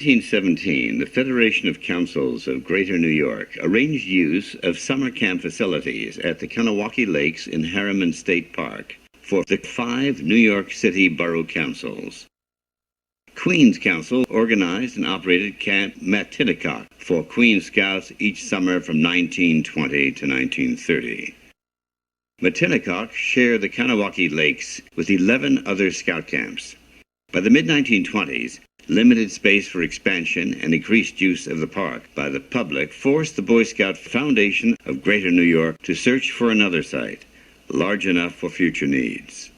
1917, the Federation of Councils of Greater New York arranged use of summer camp facilities at the Kanawaki Lakes in Harriman State Park for the 5 New York City Borough Councils. Queens Council organized and operated Camp Matinacock for Queens Scouts each summer from 1920 to 1930. Matinacock shared the Kanawaki Lakes with 11 other scout camps. By the mid-1920s, limited space for expansion and increased use of the park by the public forced the Boy Scout Foundation of Greater New York to search for another site, large enough for future needs.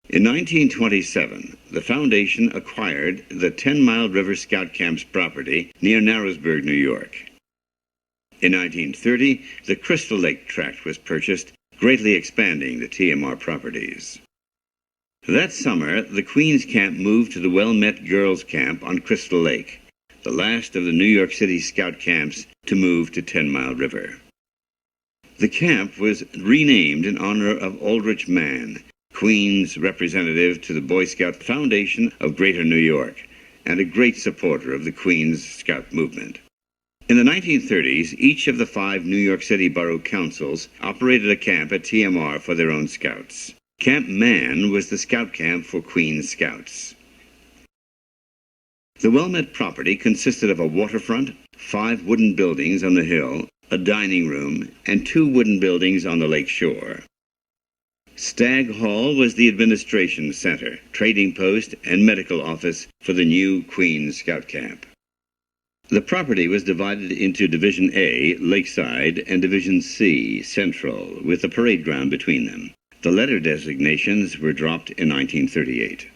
In 1927, the foundation acquired the 10 Mile River Scout Camp's property near Narrowsburg, New York. In 1930, the Crystal Lake tract was purchased, greatly expanding the TMR properties. That summer, the Queens Camp moved to the Well-Met Girls Camp on Crystal Lake, the last of the New York City Scout camps to move to 10 Mile River. The camp was renamed in honor of Aldrich Mann, Queens representative to the Boy Scout Foundation of Greater New York, and a great supporter of the Queens Scout movement. In the 1930s, each of the 5 New York City Borough Councils operated a camp at TMR for their own scouts. Camp Mann was the scout camp for Queens Scouts. The Well-Met property consisted of a waterfront, 5 wooden buildings on the hill, a dining room, and 2 wooden buildings on the lake shore. Stagg Hall was the administration center, trading post, and medical office for the new Queens Scout Camp. The property was divided into Division A, Lakeside, and Division C, Central, with a parade ground between them. The letter designations were dropped in 1938.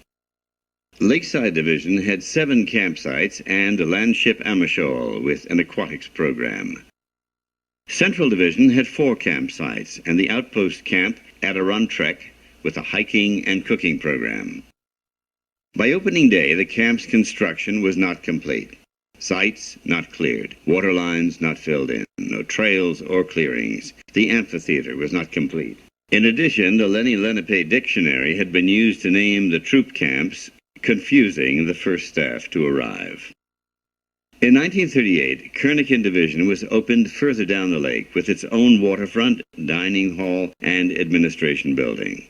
Lakeside Division had 7 campsites and a landship Amishol with an aquatics program. Central Division had 4 campsites and the outpost camp Adirondack with a hiking and cooking program. By opening day, the camp's construction was not complete. Sites not cleared, water lines not filled in, no trails or clearings. The amphitheater was not complete. In addition, the Lenni Lenape dictionary had been used to name the troop camps, confusing the first staff to arrive. In 1938, Kernigan Division was opened further down the lake with its own waterfront, dining hall, and administration building.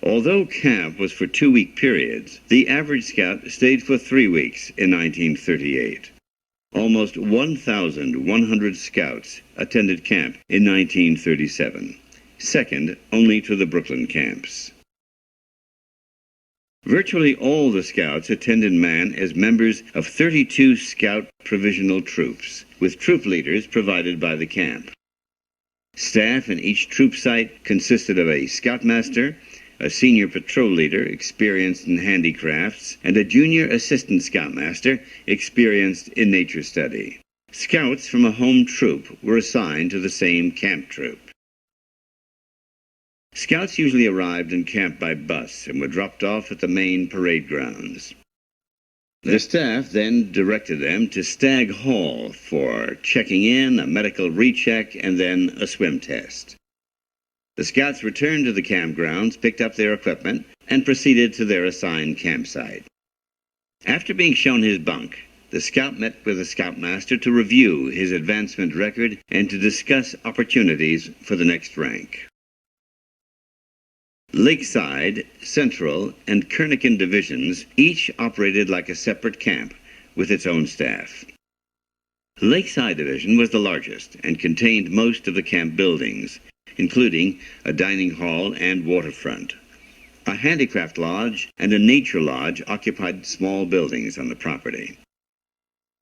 Although camp was for 2-week periods, the average scout stayed for 3 weeks in 1938. Almost 1,100 scouts attended camp in 1937, second only to the Brooklyn camps. Virtually all the scouts attended Mann as members of 32 scout provisional troops, with troop leaders provided by the camp. Staff in each troop site consisted of a scoutmaster, a senior patrol leader experienced in handicrafts, and a junior assistant scoutmaster experienced in nature study. Scouts from a home troop were assigned to the same camp troop. Scouts usually arrived in camp by bus and were dropped off at the main parade grounds. The staff then directed them to Stagg Hall for checking in, a medical recheck, and then a swim test. The scouts returned to the campgrounds, picked up their equipment, and proceeded to their assigned campsite. After being shown his bunk, the scout met with the scoutmaster to review his advancement record and to discuss opportunities for the next rank. Lakeside, Central, and Kernigan divisions each operated like a separate camp with its own staff. Lakeside Division was the largest and contained most of the camp buildings, including a dining hall and waterfront. A handicraft lodge and a nature lodge occupied small buildings on the property.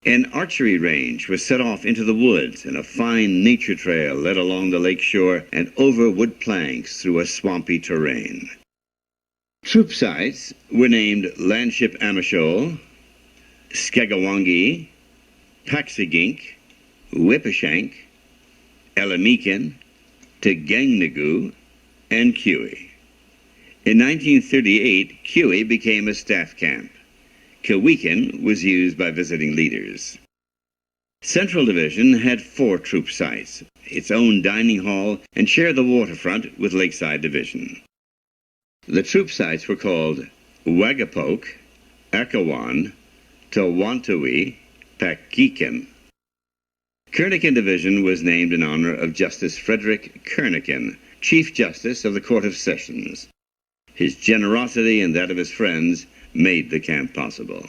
An archery range was set off into the woods, and a fine nature trail led along the lake shore and over wood planks through a swampy terrain. Troop sites were named Landship Amishol, Skagawangi, Paxigink, Whippershank, Elamican, Tegangnagu, and Kewi. In 1938, Kewi became a staff camp. Keweekan was used by visiting leaders. Central Division had 4 troop sites, its own dining hall, and shared the waterfront with Lakeside Division. The troop sites were called Wagapoke, Akawan, Tawantui, Pakikin. Kernigan Division was named in honor of Justice Frederick Kernigan, Chief Justice of the Court of Sessions. His generosity and that of his friends made the camp possible.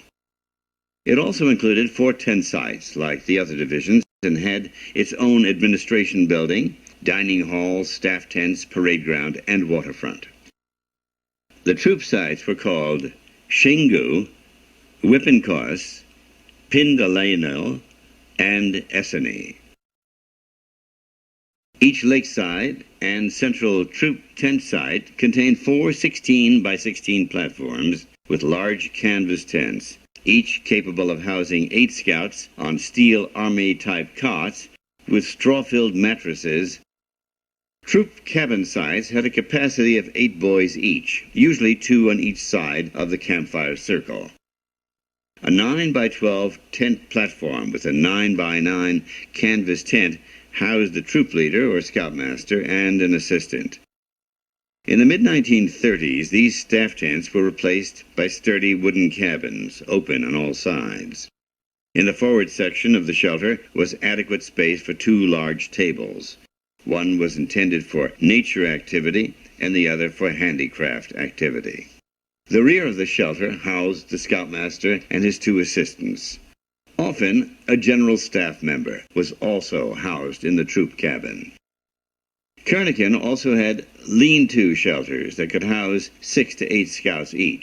It also included 4 tent sites like the other divisions and had its own administration building, dining hall, staff tents, parade ground, and waterfront. The troop sites were called Shingu, Whippenkos, Pindaleno, and Essene. Each lakeside and central troop tent site contained 4 16 by 16 platforms with large canvas tents, each capable of housing 8 scouts on steel army-type cots with straw-filled mattresses. Troop cabin sites had a capacity of 8 boys each, usually 2 on each side of the campfire circle. A 9 by 12 tent platform with a 9 by 9 canvas tent housed the troop leader or scoutmaster and an assistant. In the mid-1930s, these staff tents were replaced by sturdy wooden cabins, open on all sides. In the forward section of the shelter was adequate space for 2 large tables. One was intended for nature activity and the other for handicraft activity. The rear of the shelter housed the scoutmaster and his 2 assistants. Often, a general staff member was also housed in the troop cabin. Kernigan also had lean-to shelters that could house 6 to 8 scouts each.